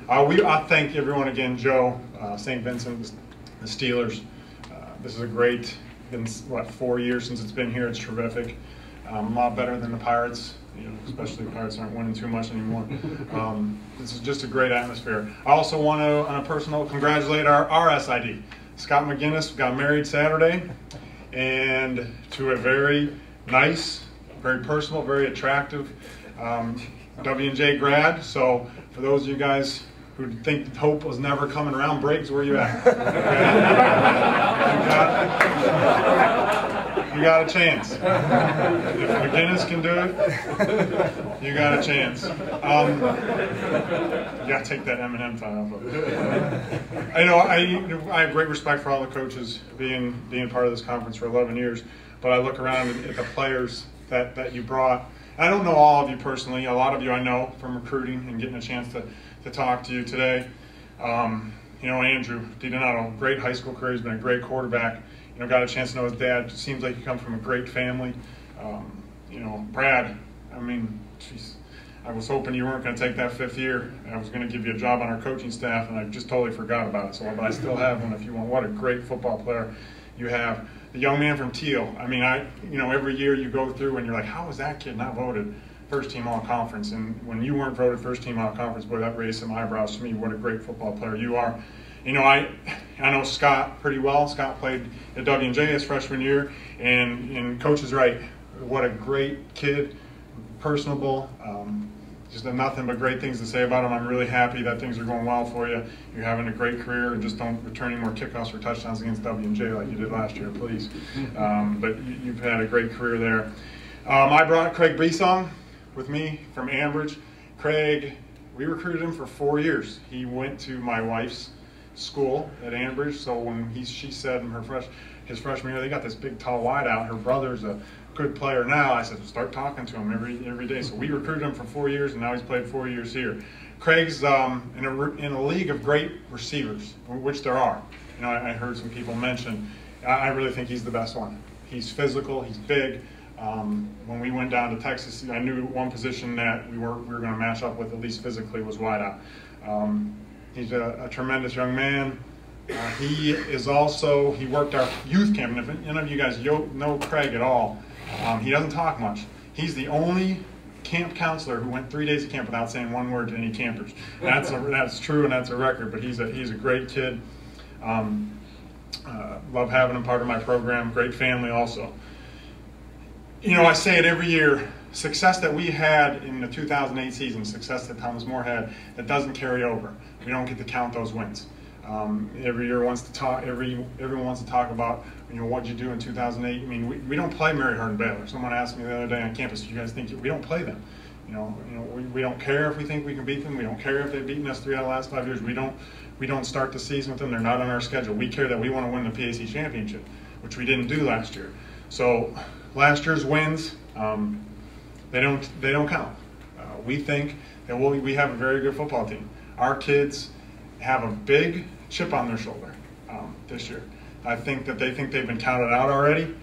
I thank everyone again, Joe, St. Vincent, the Steelers. This is a great, been what, 4 years since it's been here. It's terrific. A lot better than the Pirates, especially the Pirates aren't winning too much anymore. This is just a great atmosphere. I also want to, on a personal note, congratulate our SID. Scott McGinnis got married Saturday, and to a very nice, very personal, very attractive W&J grad. So for those of you guys who think hope was never coming around, Briggs, where you at? You got a chance. If McGinnis can do it, you got a chance. You got to take that M&M file off of it. I have great respect for all the coaches being part of this conference for 11 years, but I look around at the players that you brought. I don't know all of you personally. A lot of you I know from recruiting and getting a chance to talk to you today. Andrew DiDonato, great high school career. He's been a great quarterback. Got a chance to know his dad. It seems like he comes from a great family. Brad, geez, I was hoping you weren't going to take that 5th year. I was going to give you a job on our coaching staff, and I just totally forgot about it. But I still have one if you want. What a great football player you have. The young man from Teal. Every year you go through and you're like, how was that kid not voted first team all conference? And when you weren't voted first team all conference, boy, that raised some eyebrows to me. What a great football player you are. I know Scott pretty well. Scott played at W&J his freshman year, and Coach is right. What a great kid, personable. Just nothing but great things to say about him. I'm really happy that things are going well for you. You're having a great career, and just don't return any more kickoffs or touchdowns against W&J like you did last year, please. But you've had a great career there. I brought Craig Brisong with me from Ambridge. Craig, we recruited him for 4 years. He went to my wife's school at Ambridge, so when she said in his freshman year, they got this big tall wide out. Her brother's a good player now. I said, start talking to him every day. So we recruited him for 4 years, and now he's played 4 years here. Craig's in a league of great receivers, which there are. I heard some people mention. I really think he's the best one. He's physical. He's big. When we went down to Texas, I knew one position that we were going to match up with, at least physically, was wide out. He's a tremendous young man. He worked our youth camp, and if any of you guys know Craig at all, he doesn't talk much. He's the only camp counselor who went 3 days of camp without saying one word to any campers. That's true, and that's a record, but he's a great kid. Love having him part of my program. Great family also. I say it every year, success that we had in the 2008 season, success that Thomas More had, that doesn't carry over. We don't get to count those wins. Every year everyone wants to talk about, what you do in 2008. We don't play Mary Hardin Baylor. Someone asked me the other day on campus, you guys think we don't play them? We don't care if we think we can beat them. We don't care if they've beaten us 3 out of the last 5 years. We don't start the season with them. They're not on our schedule. We care that we want to win the PAC championship, which we didn't do last year. So last year's wins, they don't count. We think that we have a very good football team. Our kids have a big chip on their shoulder this year. I think that they think they've been counted out already.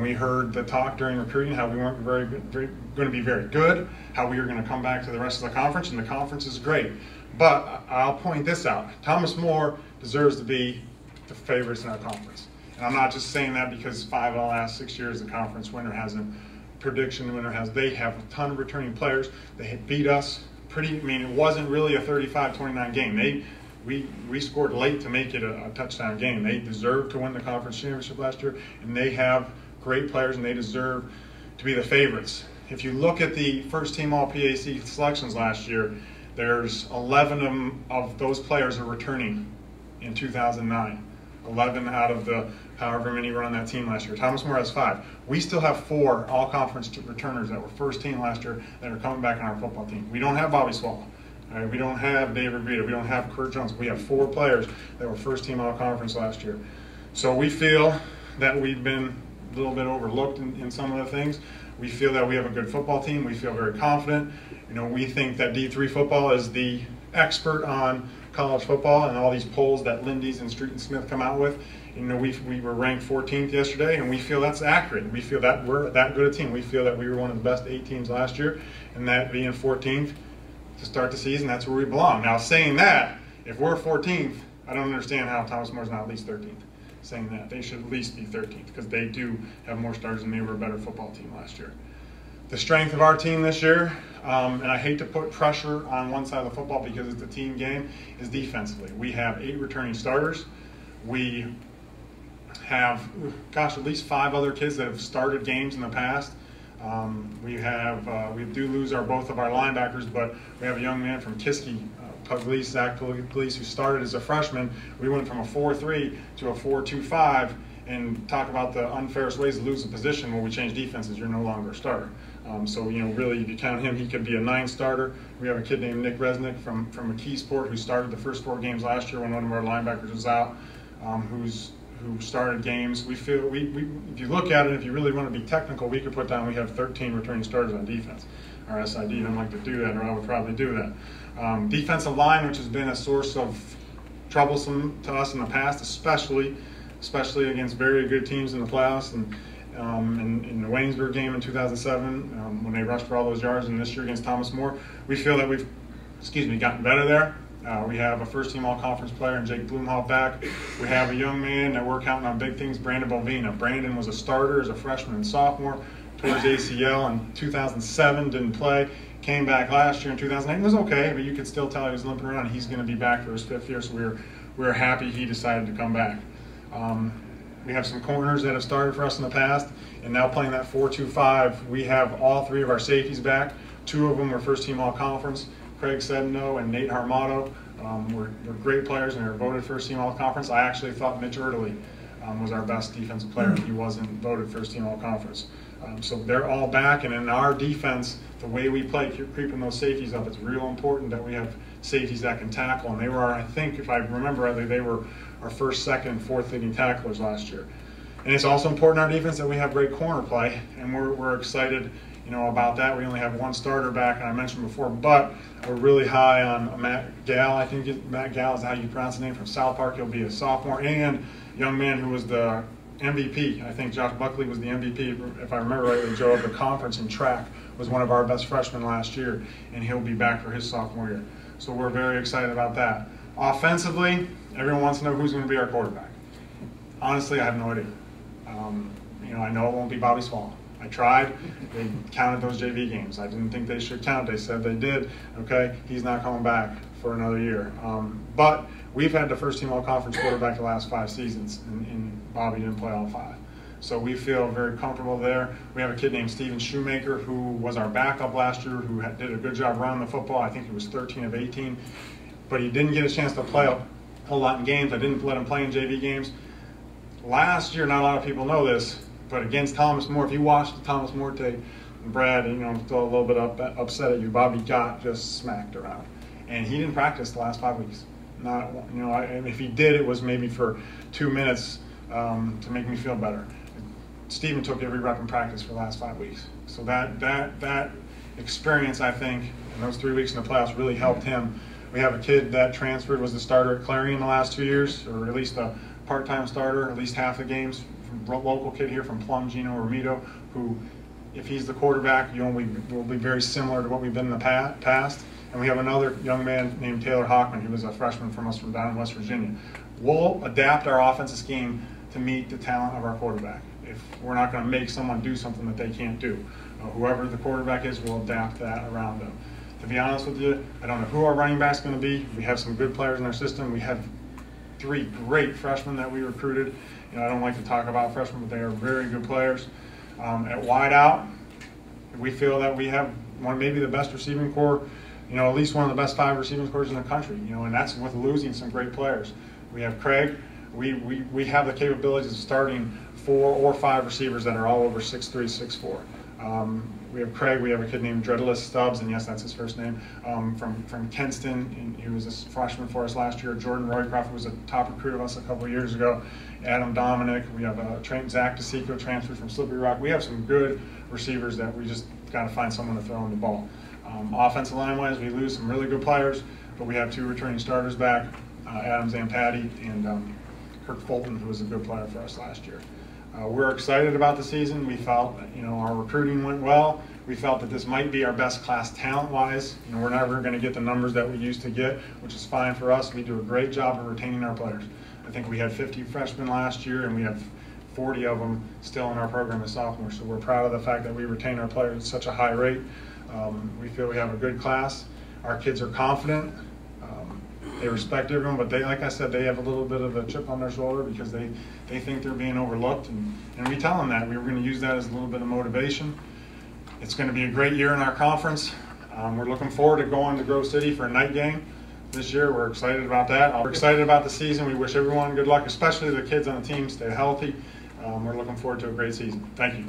We heard the talk during recruiting how we weren't going to be very good, how we were going to come back to the rest of the conference, and the conference is great. But I'll point this out. Thomas More deserves to be the favorites in our conference. And I'm not just saying that because 5 of the last 6 years the conference winner hasn't, they have a ton of returning players. They had beat us it wasn't really a 35-29 game. We scored late to make it a touchdown game. They deserved to win the conference championship last year, and they have great players, and they deserve to be the favorites. If you look at the first team All-PAC selections last year, there's 11 of those players are returning in 2009. 11 out of the however many were on that team last year. Thomas More has 5. We still have 4 all-conference returners that were first team last year that are coming back on our football team. We don't have Bobby Swallow. Right? We don't have David Vita. We don't have Kurt Jones. We have 4 players that were first team all-conference last year. So we feel that we've been a little bit overlooked in some of the things. We feel that we have a good football team. We feel very confident. We think that D3 football is the expert on college football, and all these polls that Lindy's and Street and Smith come out with. We were ranked 14th yesterday, and we feel that's accurate. We feel that we're that good a team. We feel that we were one of the best 8 teams last year, and that being 14th to start the season, that's where we belong. Now, saying that, if we're 14th, I don't understand how Thomas Moore's not at least 13th. Saying that, they should at least be 13th because they do have more starters and they were a better football team last year. The strength of our team this year, and I hate to put pressure on one side of the football because it's a team game, is defensively. We have 8 returning starters. We have, at least 5 other kids that have started games in the past. We do lose both of our linebackers, but we have a young man from Kiski, Zach Pugliese, who started as a freshman. We went from a 4-3 to a 4-2-5, and talk about the unfairest ways to lose a position when we change defenses. You're no longer a starter. So, really, if you count him, he could be a 9 starter. We have a kid named Nick Resnick from McKeesport who started the first 4 games last year when one of our linebackers was out, who started games. We feel, if you look at it, if you really want to be technical, we could put down we have 13 returning starters on defense. Our SID didn't like to do that, or I would probably do that. Defensive line, which has been a source of troublesome to us in the past, especially against very good teams in the playoffs, and in the Waynesburg game in 2007 when they rushed for all those yards, and this year against Thomas More, we feel that we've gotten better there. We have a first-team all-conference player in Jake Bloomhoff back. We have a young man that we're counting on big things, Brandon Bovina. Brandon was a starter as a freshman and sophomore, tore his ACL in 2007, didn't play, came back last year in 2008. It was okay, but you could still tell he was limping around. He's going to be back for his 5th year, so we're happy he decided to come back. We have some corners that have started for us in the past, and now playing that 4-2-5, we have all 3 of our safeties back. 2 of them were first-team all-conference. Craig Sedno and Nate Harmato were great players and they were voted first-team all-conference. I actually thought Mitch Erdely was our best defensive player. He wasn't voted first-team all-conference. So they're all back, and in our defense, the way we play, creeping those safeties up, it's real important that we have safeties that can tackle. And they were, I think, if I remember rightly, they were our first, second, and fourth leading tacklers last year. And it's also important in our defense that we have great corner play, and we're excited, about that. We only have 1 starter back, and I mentioned before, but we're really high on Matt Gall. I think Matt Gall is how you pronounce the name, from South Park. He'll be a sophomore, and a young man who was the MVP. I think Josh Buckley was the MVP, if I remember rightly. Joe of the conference in track was one of our best freshmen last year, and he'll be back for his sophomore year. So we're very excited about that. Offensively, everyone wants to know who's going to be our quarterback. Honestly, I have no idea. I know it won't be Bobby Small. I tried. They counted those JV games. I didn't think they should count. They said they did. Okay, he's not coming back for another year. But we've had the first-team all-conference quarterback the last 5 seasons, and Bobby didn't play all 5. So we feel very comfortable there. We have a kid named Steven Shoemaker who was our backup last year, who did a good job running the football. I think he was 13 of 18. But he didn't get a chance to play a whole lot in games. I didn't let him play in JV games. Last year, not a lot of people know this, but against Thomas More, if you watched the Thomas More tape, Brad, I'm still a little bit upset at you. Bobby got just smacked around, and he didn't practice the last 5 weeks. Not, if he did, it was maybe for 2 minutes to make me feel better. Steven took every rep in practice for the last 5 weeks. So that experience, I think, in those 3 weeks in the playoffs really helped him. We have a kid that transferred, was the starter at Clarion the last 2 years, or at least a part-time starter, at least half the games. Local kid here from Plum, Gino Ramito, who, if he's the quarterback, will be very similar to what we've been in the past. And we have another young man named Taylor Hockman, who was a freshman from us from down in West Virginia. We'll adapt our offensive scheme to meet the talent of our quarterback. If we're not going to make someone do something that they can't do, whoever the quarterback is, we'll adapt that around them. To be honest with you, I don't know who our running back's going to be. We have some good players in our system. We have 3 great freshmen that we recruited. I don't like to talk about freshmen, but they are very good players. At wideout, we feel that we have maybe the best receiving corps, at least one of the best 5 receiving corps in the country, and that's with losing some great players. We have Craig. We have the capabilities of starting 4 or 5 receivers that are all over 6'3", 6'4". We have Craig. We have a kid named Dreadless Stubbs, and yes, that's his first name, from Kenston, and he was a freshman for us last year. Jordan Roycroft was a top recruit of us a couple of years ago. Adam Dominic. We have Zach DeSico transferred from Slippery Rock. We have some good receivers that we just got to find someone to throw in the ball. Offensive line-wise, we lose some really good players, but we have 2 returning starters back, Adam Zampatti and Kirk Fulton, who was a good player for us last year. We're excited about the season. We felt, our recruiting went well. We felt that this might be our best class talent-wise. We're never going to get the numbers that we used to get, which is fine for us. We do a great job of retaining our players. I think we had 50 freshmen last year, and we have 40 of them still in our program as sophomores. So we're proud of the fact that we retain our players at such a high rate. We feel we have a good class. Our kids are confident. They respect everyone, but like I said, they have a little bit of a chip on their shoulder because they think they're being overlooked, and we tell them that. We were going to use that as a little bit of motivation. It's going to be a great year in our conference. We're looking forward to going to Grove City for a night game this year. We're excited about that. We're excited about the season. We wish everyone good luck, especially the kids on the team. Stay healthy. We're looking forward to a great season. Thank you.